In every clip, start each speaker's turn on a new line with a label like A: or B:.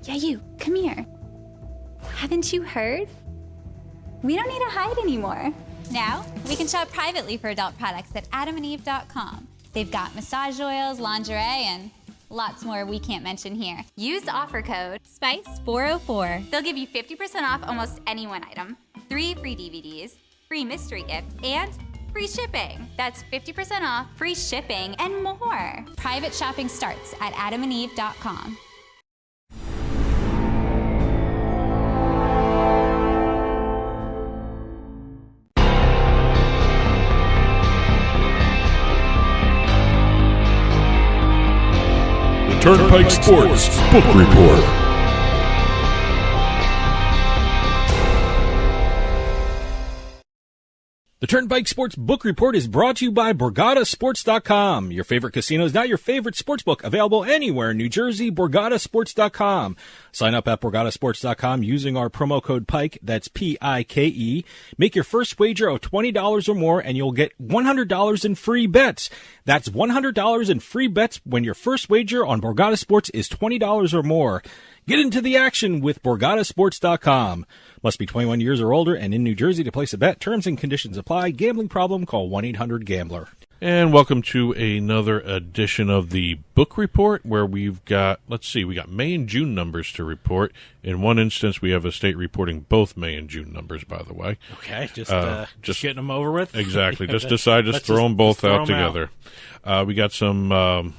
A: Yeah, you, come here. Haven't you heard? We don't need to hide anymore. Now, we can shop privately for adult products at adamandeve.com. They've got massage oils, lingerie, and lots more we can't mention here. Use offer code SPICE404. They'll give you 50% off almost any one item, 3 free DVDs, free mystery gift, and free shipping. That's 50% off, free shipping, and more. Private shopping starts at adamandeve.com.
B: Turnpike Sports Book Report. The Turnpike Sports Book Report is brought to you by BorgataSports.com. Your favorite casino is now your favorite sportsbook. Available anywhere in New Jersey, BorgataSports.com. Sign up at BorgataSports.com using our promo code PIKE, that's P-I-K-E. Make your first wager of $20 or more and you'll get $100 in free bets. That's $100 in free bets when your first wager on Borgata Sports is $20 or more. Get into the action with BorgataSports.com. Must be 21 years or older and in New Jersey to place a bet. Terms and conditions apply. Gambling problem? Call 1-800-GAMBLER.
C: And welcome to another edition of the Book Report where we've got, we got May and June numbers to report. In one instance, we have a state reporting both May and June numbers, by the way.
D: Okay, just getting them over with?
C: Exactly. Just throw them both out together. We got some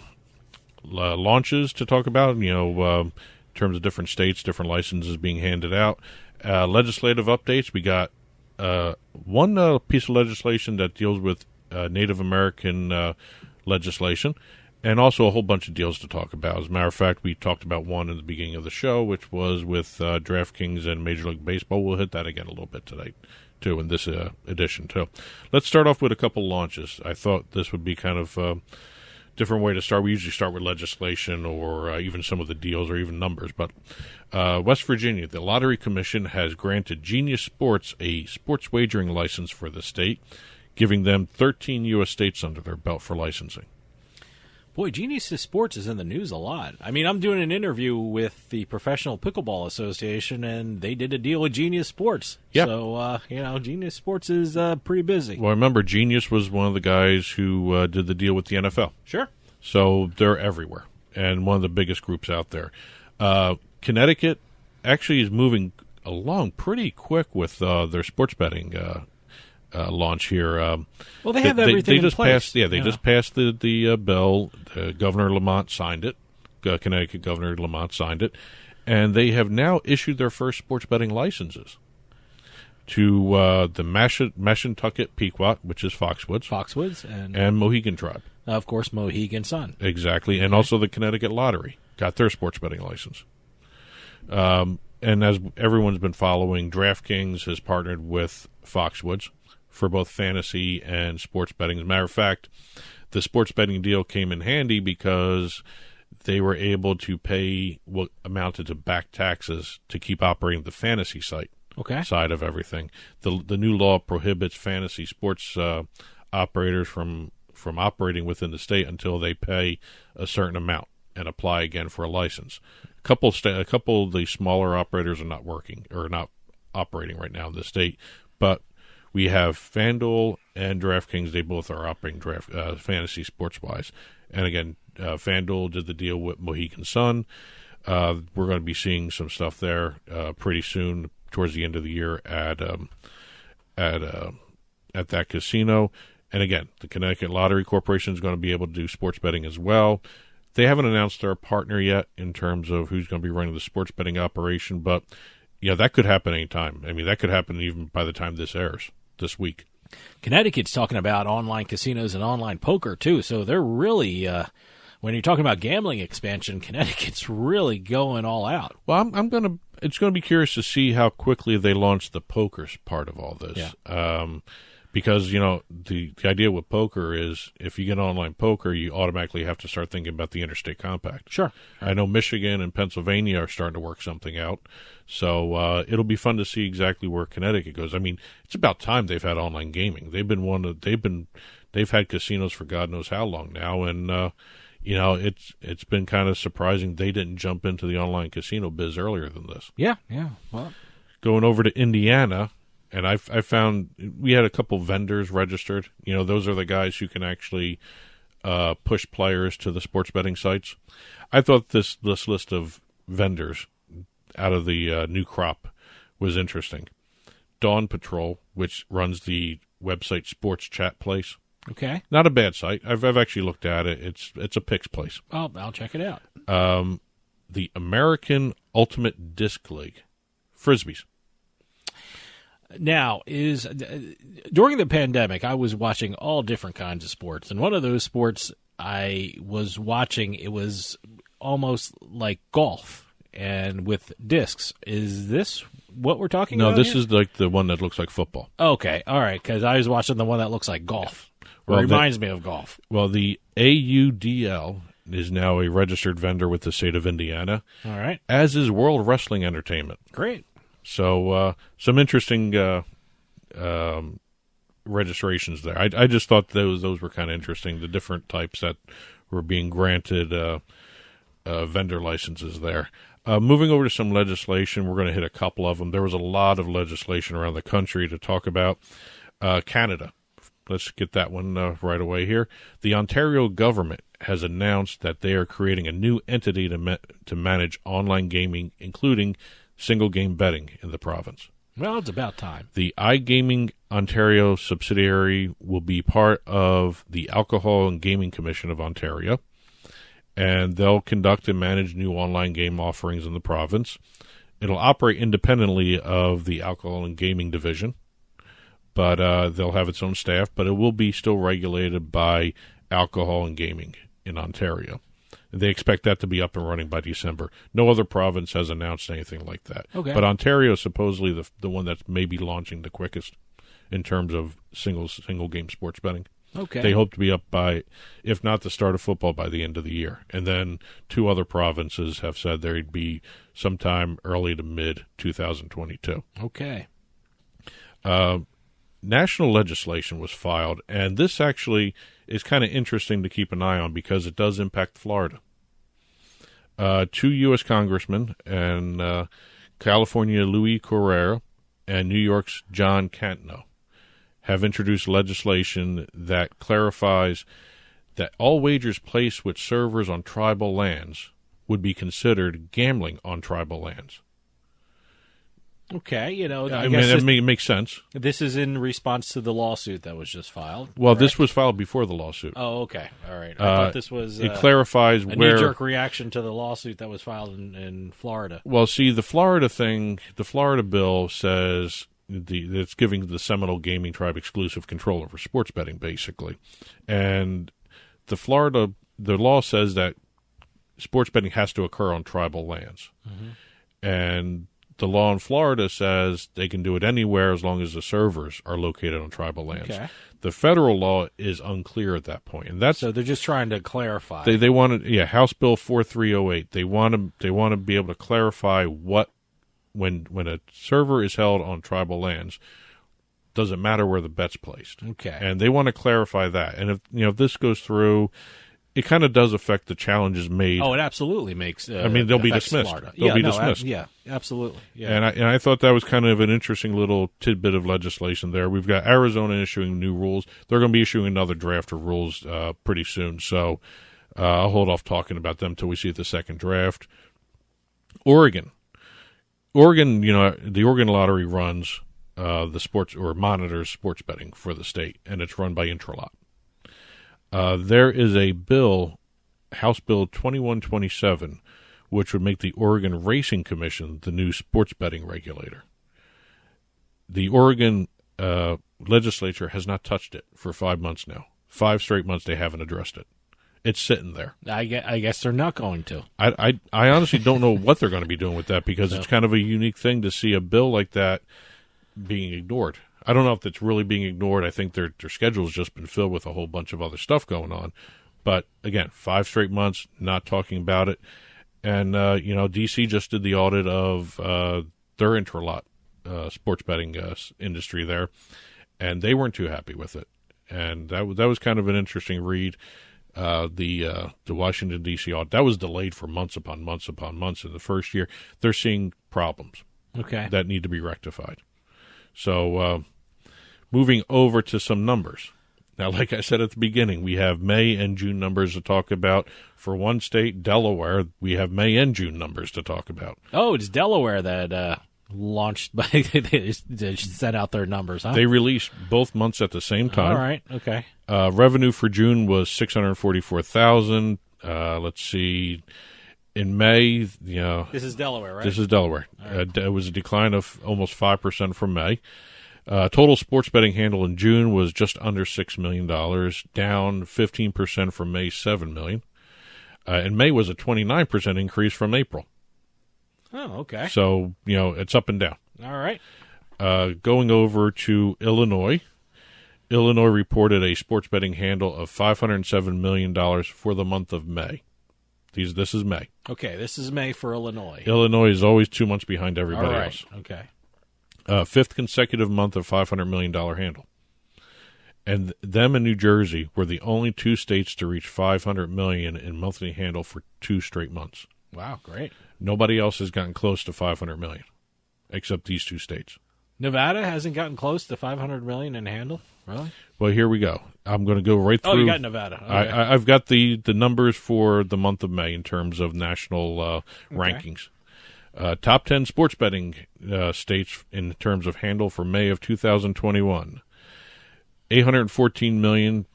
C: launches to talk about, in terms of different states, different licenses being handed out. Legislative updates. We got one piece of legislation that deals with Native American legislation, and also a whole bunch of deals to talk about. As a matter of fact, we talked about one in the beginning of the show, which was with DraftKings and Major League Baseball. We'll hit that again a little bit today, too, in this edition, too. Let's start off with a couple launches. I thought this would be kind of different way to start. We usually start with legislation or even some of the deals or even numbers. But West Virginia, the Lottery Commission has granted Genius Sports a sports wagering license for the state, giving them 13 U.S. states under their belt for licensing.
D: Boy, Genius Sports is in the news a lot. I mean, I'm doing an interview with the Professional Pickleball Association, and they did a deal with Genius Sports.
C: Yeah.
D: So, Genius Sports is pretty busy.
C: Well, remember, Genius was one of the guys who did the deal with the NFL.
D: Sure.
C: So they're everywhere, and one of the biggest groups out there. Connecticut actually is moving along pretty quick with their sports betting launch here.
D: Well, they have everything
C: in
D: place.
C: They just passed the bill. Governor Lamont signed it. Connecticut Governor Lamont signed it. And they have now issued their first sports betting licenses to the Mashantucket Pequot, which is Foxwoods. And Mohegan Tribe.
D: Of course, Mohegan Sun.
C: Exactly. And also the Connecticut Lottery got their sports betting license. And as everyone's been following, DraftKings has partnered with Foxwoods for both fantasy and sports betting. As a matter of fact, the sports betting deal came in handy because they were able to pay what amounted to back taxes to keep operating the fantasy side of everything. The new law prohibits fantasy sports operators from operating within the state until they pay a certain amount and apply again for a license. A couple of the smaller operators are not operating right now in the state, but we have FanDuel and DraftKings. They both are operating fantasy sports-wise. And again, FanDuel did the deal with Mohegan Sun. We're going to be seeing some stuff there pretty soon towards the end of the year at that casino. And again, the Connecticut Lottery Corporation is going to be able to do sports betting as well. They haven't announced their partner yet in terms of who's going to be running the sports betting operation, but that could happen anytime. I mean, that could happen even by the time this airs this week.
D: Connecticut's talking about online casinos and online poker, too, so they're really, when you're talking about gambling expansion, Connecticut's really going all out.
C: Well, it's going to be curious to see how quickly they launch the poker part of all this.
D: Yeah.
C: Because, the idea with poker is if you get online poker, you automatically have to start thinking about the interstate compact.
D: Sure.
C: I know Michigan and Pennsylvania are starting to work something out. So it'll be fun to see exactly where Connecticut goes. I mean, it's about time they've had online gaming. They've had casinos for God knows how long now. And, it's been kind of surprising they didn't jump into the online casino biz earlier than this.
D: Yeah. Well,
C: Going over to Indiana, and I found we had a couple vendors registered. Those are the guys who can actually push players to the sports betting sites. I thought this list of vendors out of the new crop was interesting. Dawn Patrol, which runs the website Sports Chat Place.
D: okay.
C: Not a bad site. I've actually looked at it. It's a picks place.
D: Oh, I'll check it out.
C: The American Ultimate Disc League. Frisbees.
D: Now, during the pandemic, I was watching all different kinds of sports, and one of those sports I was watching, it was almost like golf, and with discs. Is this what we're talking about?
C: No, this
D: here?
C: is like the one that looks like football.
D: Okay, all right, because I was watching the one that looks like golf.
C: Well,
D: reminds me of golf.
C: Well, the AUDL is now a registered vendor with the state of Indiana,
D: All right,
C: as is World Wrestling Entertainment.
D: great.
C: So some interesting registrations there. I just thought those were kind of interesting, the different types that were being granted vendor licenses there. Moving over to some legislation, we're going to hit a couple of them. There was a lot of legislation around the country to talk about. Canada. Let's get that one right away here. The Ontario government has announced that they are creating a new entity to manage online gaming, including single-game betting in the province.
D: Well, it's about time.
C: The iGaming Ontario subsidiary will be part of the Alcohol and Gaming Commission of Ontario, and they'll conduct and manage new online game offerings in the province. It'll operate independently of the Alcohol and Gaming Division, but they'll have its own staff, but it will be still regulated by Alcohol and Gaming in Ontario. They expect that to be up and running by December. No other province has announced anything like that.
D: Okay.
C: But Ontario is supposedly the one that's maybe launching the quickest in terms of single game sports betting.
D: Okay.
C: They hope to be up by, if not the start of football, by the end of the year. And then two other provinces have said they'd be sometime early to mid 2022.
D: Okay.
C: National legislation was filed, and this actually is kind of interesting to keep an eye on because it does impact Florida. Two U.S. congressmen, and California Louis Correa and New York's John Cantno, have introduced legislation that clarifies that all wagers placed with servers on tribal lands would be considered gambling on tribal lands.
D: Okay,
C: I mean, it makes sense.
D: this is in response to the lawsuit that was just filed.
C: Well,
D: correct?
C: this was filed before the lawsuit.
D: Oh, okay. All right. I thought this was
C: It clarifies
D: a
C: where
D: knee-jerk reaction to the lawsuit that was filed in Florida.
C: Well, see, the Florida bill says it's giving the Seminole Gaming Tribe exclusive control over sports betting, basically. And the law says that sports betting has to occur on tribal lands. Mm-hmm. And the law in Florida says they can do it anywhere as long as the servers are located on tribal lands.
D: Okay.
C: The federal law is unclear at that point, and that's
D: So they're just trying to clarify.
C: they want to House Bill 4308. They want to be able to clarify what when a server is held on tribal lands, doesn't matter where the bet's placed.
D: Okay.
C: And they want to clarify that. And if this goes through, it kind of does affect the challenges made.
D: Oh, it absolutely makes.
C: I mean, they'll be
D: affects
C: dismissed.
D: Florida.
C: They'll be dismissed.
D: Yeah, absolutely. Yeah.
C: And I thought that was kind of an interesting little tidbit of legislation there. We've got Arizona issuing new rules. They're going to be issuing another draft of rules pretty soon. So I'll hold off talking about them until we see the second draft. Oregon, the Oregon Lottery runs the sports or monitors sports betting for the state, and it's run by Intralot. There is a bill, House Bill 2127, which would make the Oregon Racing Commission the new sports betting regulator. The Oregon legislature has not touched it for 5 months now. 5 straight months they haven't addressed it. It's sitting there.
D: I guess they're not going to.
C: I honestly don't know what they're going to be doing with that because it's kind of a unique thing to see a bill like that being ignored. I don't know if it's really being ignored. I think their schedule's just been filled with a whole bunch of other stuff going on. But, again, 5 straight months not talking about it. And, D.C. just did the audit of their Intralot sports betting industry there, and they weren't too happy with it. And that was kind of an interesting read. The Washington, D.C. audit. That was delayed for months upon months upon months in the first year. They're seeing problems that need to be rectified. So moving over to some numbers. Now, like I said at the beginning, we have May and June numbers to talk about. For one state, Delaware, we have May and June numbers to talk about.
D: Oh, it's Delaware that launched by they set out their numbers, huh?
C: They released both months at the same time.
D: All right, okay.
C: Revenue for June was $644,000. Let's see. In May,
D: This is Delaware, right?
C: This is Delaware.
D: Right.
C: It was a decline of almost 5% from May. Total sports betting handle in June was just under $6 million, down 15% from May's $7 million. And May was a 29% increase from April.
D: Oh, okay.
C: So, it's up and down.
D: All right.
C: Going over to Illinois. Illinois reported a sports betting handle of $507 million for the month of May. This is May.
D: Okay, this is May for Illinois.
C: Illinois is always 2 months behind everybody
D: All right.
C: else.
D: Okay.
C: Fifth consecutive month of $500 million handle. And them and New Jersey were the only two states to reach $500 million in monthly handle for 2 straight months.
D: Wow, great.
C: Nobody else has gotten close to $500 million, except these 2 states.
D: Nevada hasn't gotten close to $500 million in handle? Really?
C: Well, here we go. I'm going to go right through.
D: Oh, you got Nevada. Okay.
C: I've got the numbers for the month of May in terms of national rankings. Top 10 sports betting states in terms of handle for May of 2021. $814 million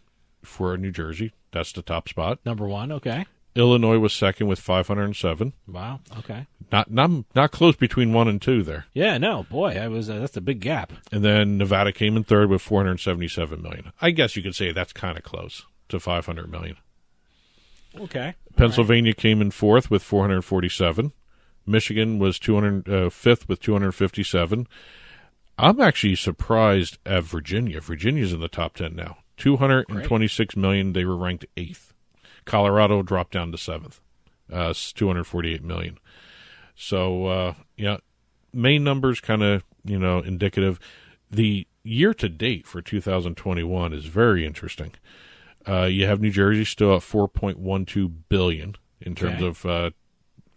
C: for New Jersey. That's the top spot.
D: Number 1, okay.
C: Illinois was second with 507.
D: Wow, okay.
C: Not close between 1 and 2 there.
D: Yeah, no, boy, that's a big gap.
C: And then Nevada came in third with 477 million. I guess you could say that's kind of close to 500 million.
D: Okay.
C: Pennsylvania came in fourth with 447. Michigan was fifth with 257. I'm actually surprised at Virginia. Virginia's in the top 10 now. 226 million. They were ranked 8th. Colorado dropped down to 7th. 248 million. So, May numbers kind of, indicative. The year to date for 2021 is very interesting. You have New Jersey still at $4.12 billion in terms of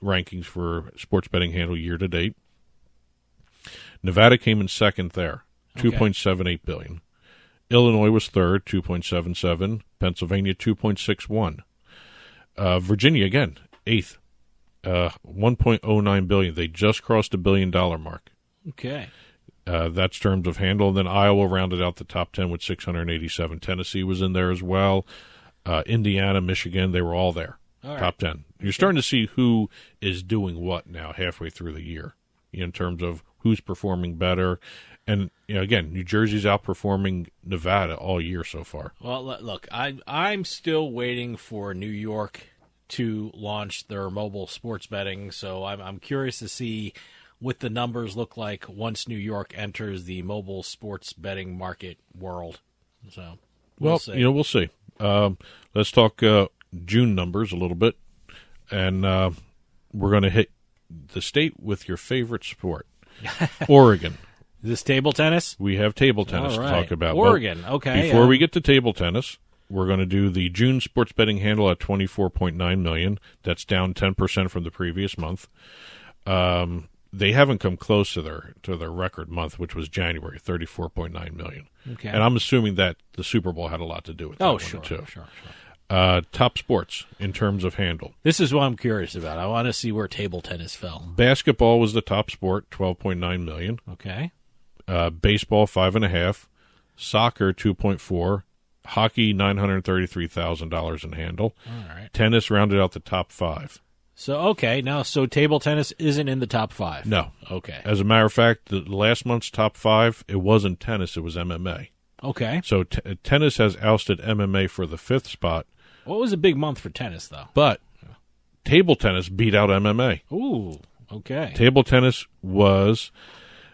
C: rankings for sports betting handle year to date. Nevada came in second there, $2.78 billion. Illinois was third, $2.77. Pennsylvania, $2.61. Virginia, again, 8th, $1.09 billion. They just crossed the $1 billion mark.
D: Okay.
C: That's terms of handle. And then Iowa rounded out the top 10 with 687. Tennessee was in there as well. Indiana, Michigan, they were all there.
D: All right.
C: Top 10. You're starting to see who is doing what now halfway through the year in terms of who's performing better. And, again, New Jersey's outperforming Nevada all year so far.
D: Well, look, I'm still waiting for New York to launch their mobile sports betting, so I'm curious to see what the numbers look like once New York enters the mobile sports betting market world. So we'll see.
C: We'll see. Let's talk June numbers a little bit, and we're going to hit the state with your favorite sport, Oregon.
D: Is this table tennis?
C: We have table tennis to talk about.
D: Oregon, okay.
C: Before we get to table tennis, we're going to do the June sports betting handle at $24.9 million. That's down 10% from the previous month. They haven't come close to their record month, which was January, $34.9 million.
D: Okay.
C: And I'm assuming that the Super Bowl had a lot to do with that one, too.
D: Sure.
C: Top sports in terms of handle.
D: This is what I'm curious about. I want to see where table tennis fell.
C: Basketball was the top sport, $12.9 million.
D: Okay.
C: Baseball, $5.5 million. Soccer, $2.4 million. Hockey, $933,000 in handle.
D: All right.
C: Tennis rounded out the top 5.
D: So table tennis isn't in the top 5.
C: No.
D: Okay.
C: As a matter of fact, the last month's top 5, it wasn't tennis, it was MMA.
D: Okay.
C: So tennis has ousted MMA for the 5th spot.
D: What was a big month for tennis, though?
C: But table tennis beat out MMA.
D: Ooh, okay.
C: Table tennis was,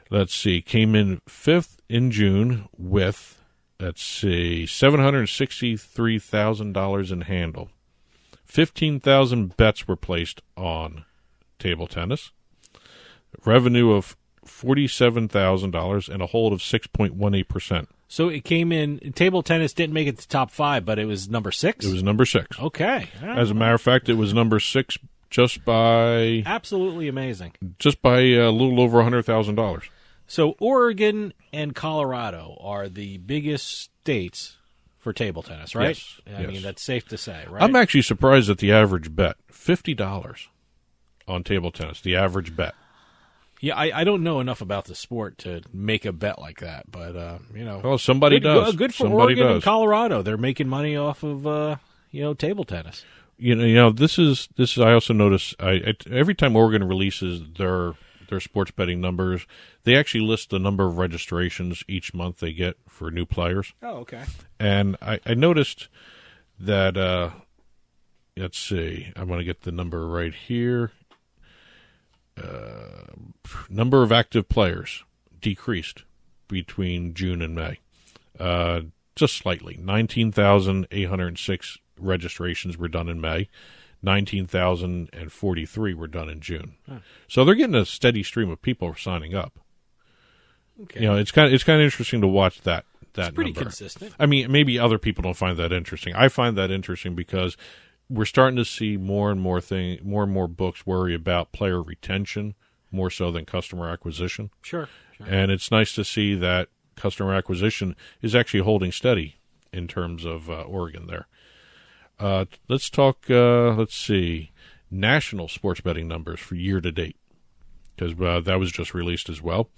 C: came in 5th in June with, $763,000 in handle. 15,000 bets were placed on table tennis. Revenue of $47,000 and a hold of 6.18%.
D: So it came in. Table tennis didn't make it to top 5, but it was number 6.
C: It was number 6.
D: Okay.
C: As a matter of fact, it was number 6 just by
D: Absolutely amazing.
C: a little over $100,000.
D: So Oregon and Colorado are the biggest states for table tennis, right?
C: Yes,
D: I
C: yes.
D: mean, that's safe to say, right?
C: I'm actually surprised at the average bet. $50 on table tennis, the average bet.
D: Yeah, I don't know enough about the sport to make a bet like that, but
C: Well, somebody does.
D: Good for
C: Somebody
D: Oregon and
C: does.
D: Colorado. They're making money off of table tennis.
C: This is. I also notice. Every time Oregon releases their sports betting numbers, they actually list the number of registrations each month they get for new players.
D: Oh, okay.
C: And I noticed that. Let's see. I'm going to get the number right here. Number of active players decreased between June and May, just slightly. 19,806 registrations were done in May. 19,043 were done in June.
D: Huh.
C: So they're getting a steady stream of people signing up.
D: Okay.
C: It's kind of interesting to watch that
D: It's pretty
C: number.
D: consistent.
C: I mean, maybe other people don't find that interesting. I find that interesting because we're starting to see more and more books worry about player retention more so than customer acquisition.
D: Sure.
C: And it's nice to see that customer acquisition is actually holding steady in terms of Oregon there. Let's talk, let's see, national sports betting numbers for year to date, because that was just released as well.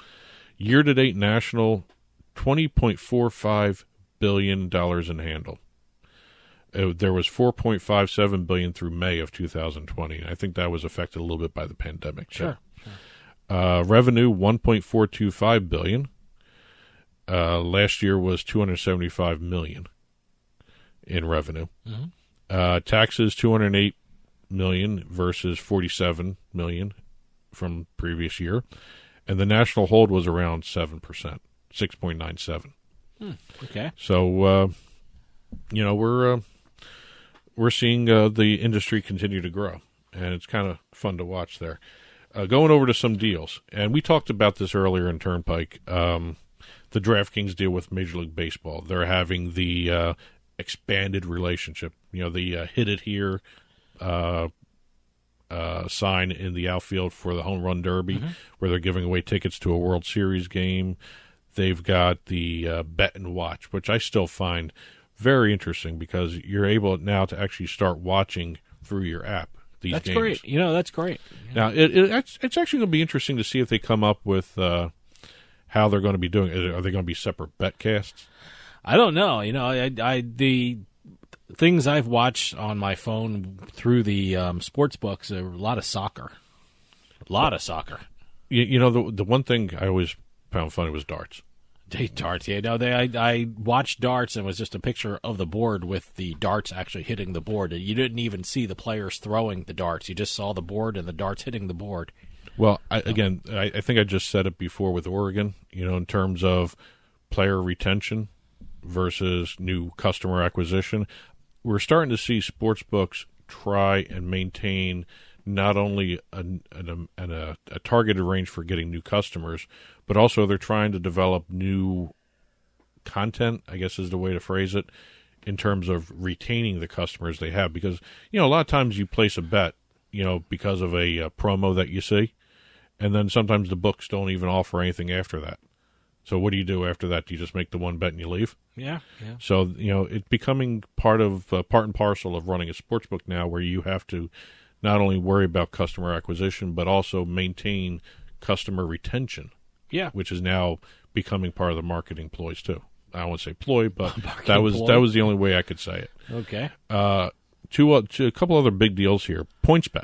C: Year to date national, $20.45 billion in handle. There was $4.57 billion through May of 2020. I think that was affected a little bit by the pandemic.
D: Sure.
C: Revenue, $1.425 billion. Last year was $275 million in revenue.
D: Mm-hmm.
C: Taxes, $208 million versus $47 million from previous year. And the national hold was around 7%, 6.97.
D: Okay.
C: So, we're seeing the industry continue to grow, and it's kind of fun to watch there. Going over to some deals, and we talked about this earlier in Turnpike, the DraftKings deal with Major League Baseball. They're having the expanded relationship, the hit it here sign in the outfield for the Home Run Derby, where they're giving away tickets to a World Series game. They've got the bet and watch, which I still find very interesting because you're able now to actually start watching through your app these
D: That's
C: games.
D: great. That's great.
C: Now, it's actually going to be interesting to see if they come up with how they're going to be doing it. Are they going to be separate betcasts?
D: I don't know. The things I've watched on my phone through the sports books are a lot of soccer.
C: The one thing I always found funny was darts.
D: Darts, yeah. No, I watched darts and it was just a picture of the board with the darts actually hitting the board. You didn't even see the players throwing the darts. You just saw the board and the darts hitting the board.
C: Well, I think I just said it before with Oregon, in terms of player retention versus new customer acquisition. We're starting to see sports books try and maintain not only a targeted range for getting new customers, but also they're trying to develop new content, I guess is the way to phrase it, in terms of retaining the customers they have. Because, a lot of times you place a bet, because of a promo that you see, and then sometimes the books don't even offer anything after that. So what do you do after that? Do you just make the one bet and you leave?
D: Yeah.
C: So, it's becoming part and parcel of running a sports book now, where you have to not only worry about customer acquisition, but also maintain customer retention.
D: Yeah.
C: Which is now becoming part of the marketing ploys too. I don't want to say ploy, but that was the only way I could say it.
D: Okay.
C: A couple other big deals here. PointsBet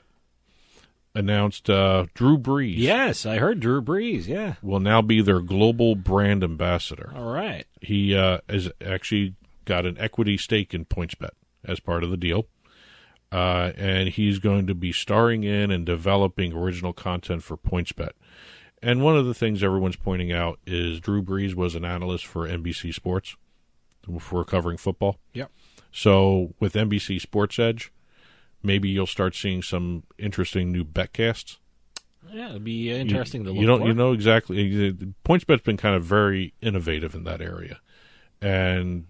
C: announced Drew Brees.
D: Yes, I heard Drew Brees. Yeah,
C: will now be their global brand ambassador.
D: All right.
C: He has actually got an equity stake in PointsBet as part of the deal. And he's going to be starring in and developing original content for PointsBet. And one of the things everyone's pointing out is Drew Brees was an analyst for NBC Sports for covering football.
D: Yep.
C: So with NBC Sports Edge, maybe you'll start seeing some interesting new betcasts.
D: Yeah, it'd be interesting to look
C: you don't
D: for.
C: You know exactly. PointsBet's been kind of very innovative in that area. And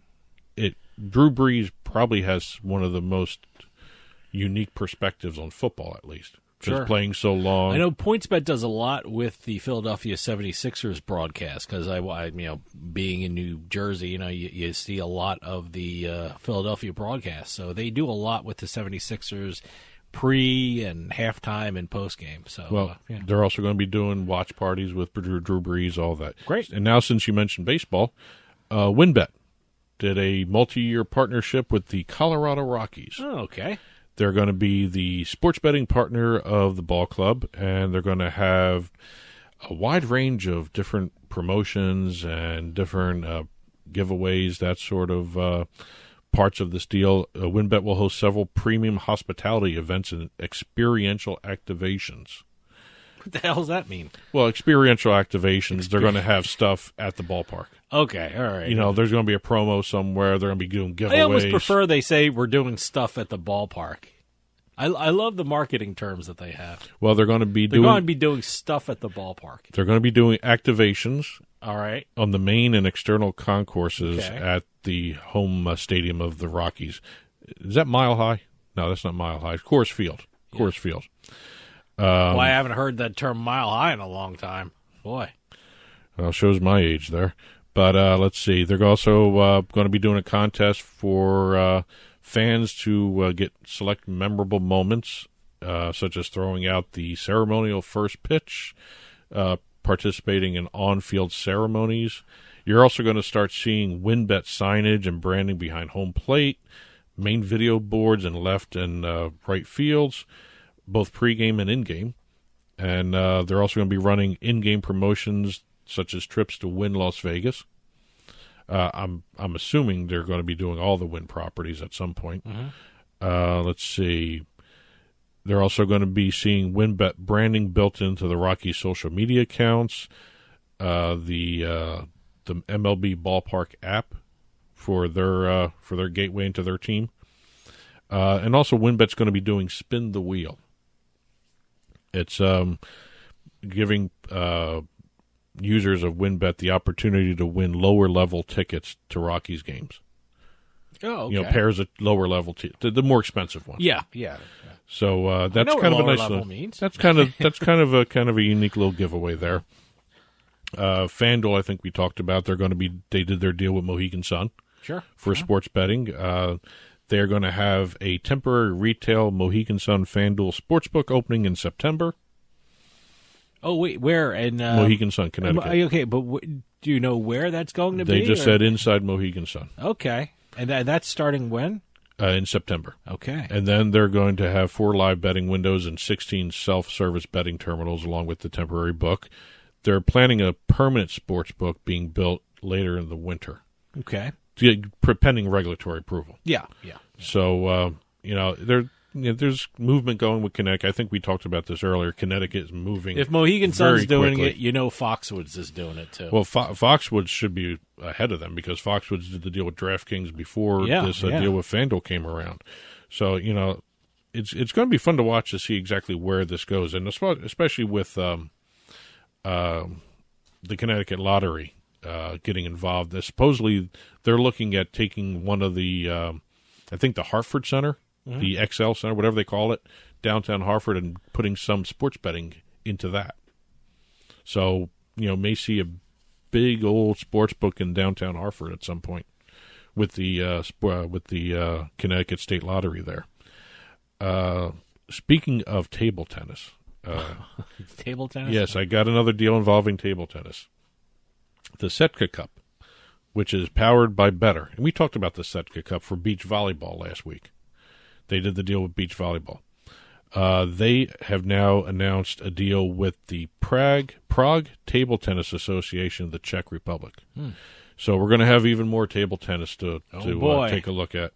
C: Drew Brees probably has one of the most unique perspectives on football, at least. Just playing so long.
D: I know PointsBet does a lot with the Philadelphia 76ers broadcast because being in New Jersey, you see a lot of the Philadelphia broadcast. So they do a lot with the 76ers pre and halftime and post game. So
C: they're also going to be doing watch parties with Drew Brees, all that.
D: Great.
C: And now, since you mentioned baseball, WynnBET did a multi-year partnership with the Colorado Rockies.
D: Oh, okay.
C: They're going to be the sports betting partner of the ball club, and they're going to have a wide range of different promotions and different giveaways, that sort of parts of this deal. WynnBET will host several premium hospitality events and experiential activations.
D: What the hell does that mean?
C: Well, experiential activations, they're going to have stuff at the ballpark.
D: Okay, all right.
C: There's going to be a promo somewhere. They're going to be doing giveaways.
D: I almost prefer they say we're doing stuff at the ballpark. I love the marketing terms that they have.
C: Well, they're going to be
D: doing stuff at the ballpark.
C: They're going to be doing activations.
D: All right.
C: On the main and external concourses at the home stadium of the Rockies. Is that Mile High? No, that's not Mile High. It's Coors Field. Coors Field.
D: Well, I haven't heard that term Mile High in a long time. Boy.
C: Well, shows my age there. But let's see. They're also going to be doing a contest for fans to get select memorable moments, such as throwing out the ceremonial first pitch, participating in on-field ceremonies. You're also going to start seeing WynnBET signage and branding behind home plate, main video boards in left and right fields, both pregame and in-game. And they're also going to be running in-game promotions such as trips to Wynn Las Vegas. I'm assuming they're going to be doing all the Wynn properties at some point. Mm-hmm. Let's see. They're also going to be seeing WynnBET branding built into the Rockies social media accounts, the MLB Ballpark app for their gateway into their team, and also WynnBET's going to be doing Spin the Wheel. It's giving users of WynnBET the opportunity to win lower level tickets to Rockies games.
D: Oh, okay.
C: Pairs of lower level, the more expensive ones.
D: Yeah.
C: So that's kind of a nice little. That's kind of a unique little giveaway there. FanDuel, I think we talked about. They did their deal with Mohegan Sun.
D: Sure.
C: For sports betting. They're going to have a temporary retail Mohegan Sun FanDuel sportsbook opening in September.
D: Oh, wait, where? In
C: Mohegan Sun, Connecticut.
D: Okay, but do you know where that's going to be?
C: They just said inside Mohegan Sun.
D: Okay. And that's starting when?
C: In September.
D: Okay.
C: And then they're going to have 4 live betting windows and 16 self-service betting terminals along with the temporary book. They're planning a permanent sports book being built later in the winter.
D: Okay.
C: Pending regulatory approval.
D: Yeah.
C: So, there's movement going with Connecticut. I think we talked about this earlier. Connecticut is moving.
D: If Mohegan Sun's doing
C: quickly.
D: it, Foxwoods is doing it too.
C: Well, Foxwoods should be ahead of them because Foxwoods did the deal with DraftKings before this deal with FanDuel came around. So, it's going to be fun to watch to see exactly where this goes, and especially with the Connecticut Lottery getting involved. Supposedly, they're looking at taking one of the, I think the Hartford Center, the XL Center, whatever they call it, downtown Hartford, and putting some sports betting into that. So, may see a big old sports book in downtown Hartford at some point with the Connecticut State Lottery there. Speaking of table tennis.
D: Table tennis?
C: Yes, I got another deal involving table tennis. The Setka Cup, which is powered by Better. And we talked about the Setka Cup for beach volleyball last week. They did the deal with beach volleyball. They have now announced a deal with the Prague Table Tennis Association of the Czech Republic. So we're going to have even more table tennis to take a look at.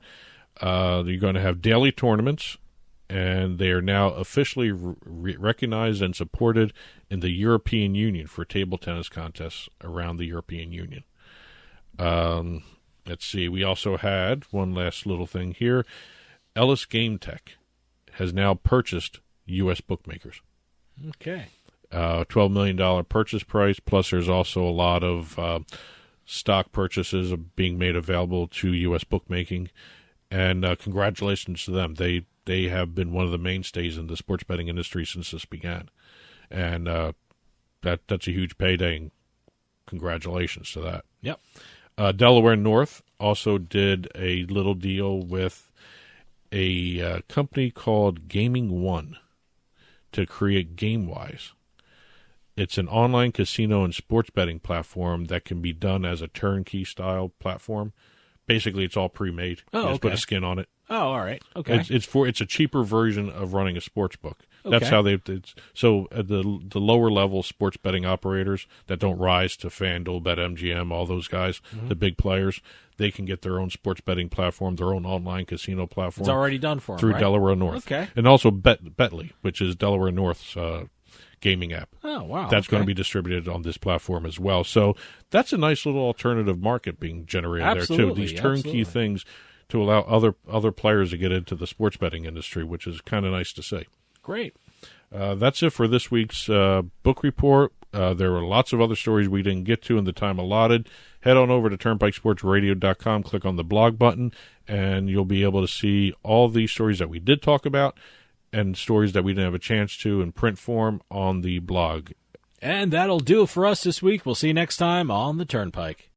C: You're going to have daily tournaments, and they are now officially recognized and supported in the European Union for table tennis contests around the European Union. Let's see. We also had one last little thing here. Ellis Game Tech has now purchased U.S. bookmakers.
D: Okay.
C: $12 million purchase price, plus there's also a lot of stock purchases are being made available to U.S. bookmaking, and congratulations to them. They have been one of the mainstays in the sports betting industry since this began, and that's a huge payday. And congratulations to that.
D: Yep.
C: Delaware North also did a little deal with a company called Gaming One to create GameWise. It's an online casino and sports betting platform that can be done as a turnkey style platform. Basically, it's all pre-made.
D: Oh,
C: You just put a skin on it.
D: Oh, all right. Okay.
C: It's a cheaper version of running a sports book. That's
D: Okay.
C: how the lower level sports betting operators that don't rise to FanDuel, BetMGM, all those guys, the big players, they can get their own sports betting platform, their own online casino platform.
D: It's already done for them,
C: through
D: right?
C: Delaware North.
D: Okay.
C: And also Betly, which is Delaware North's gaming app.
D: Oh, wow.
C: That's going to
D: okay.
C: be distributed on this platform as well. So that's a nice little alternative market being generated there too.
D: Absolutely,
C: These turnkey
D: absolutely.
C: things to allow other players to get into the sports betting industry, which is kind of nice to see.
D: Great.
C: That's it for this week's book report. There were lots of other stories we didn't get to in the time allotted. Head on over to turnpikesportsradio.com, click on the blog button, and you'll be able to see all these stories that we did talk about and stories that we didn't have a chance to in print form on the blog.
D: And that'll do it for us this week. We'll see you next time on the Turnpike.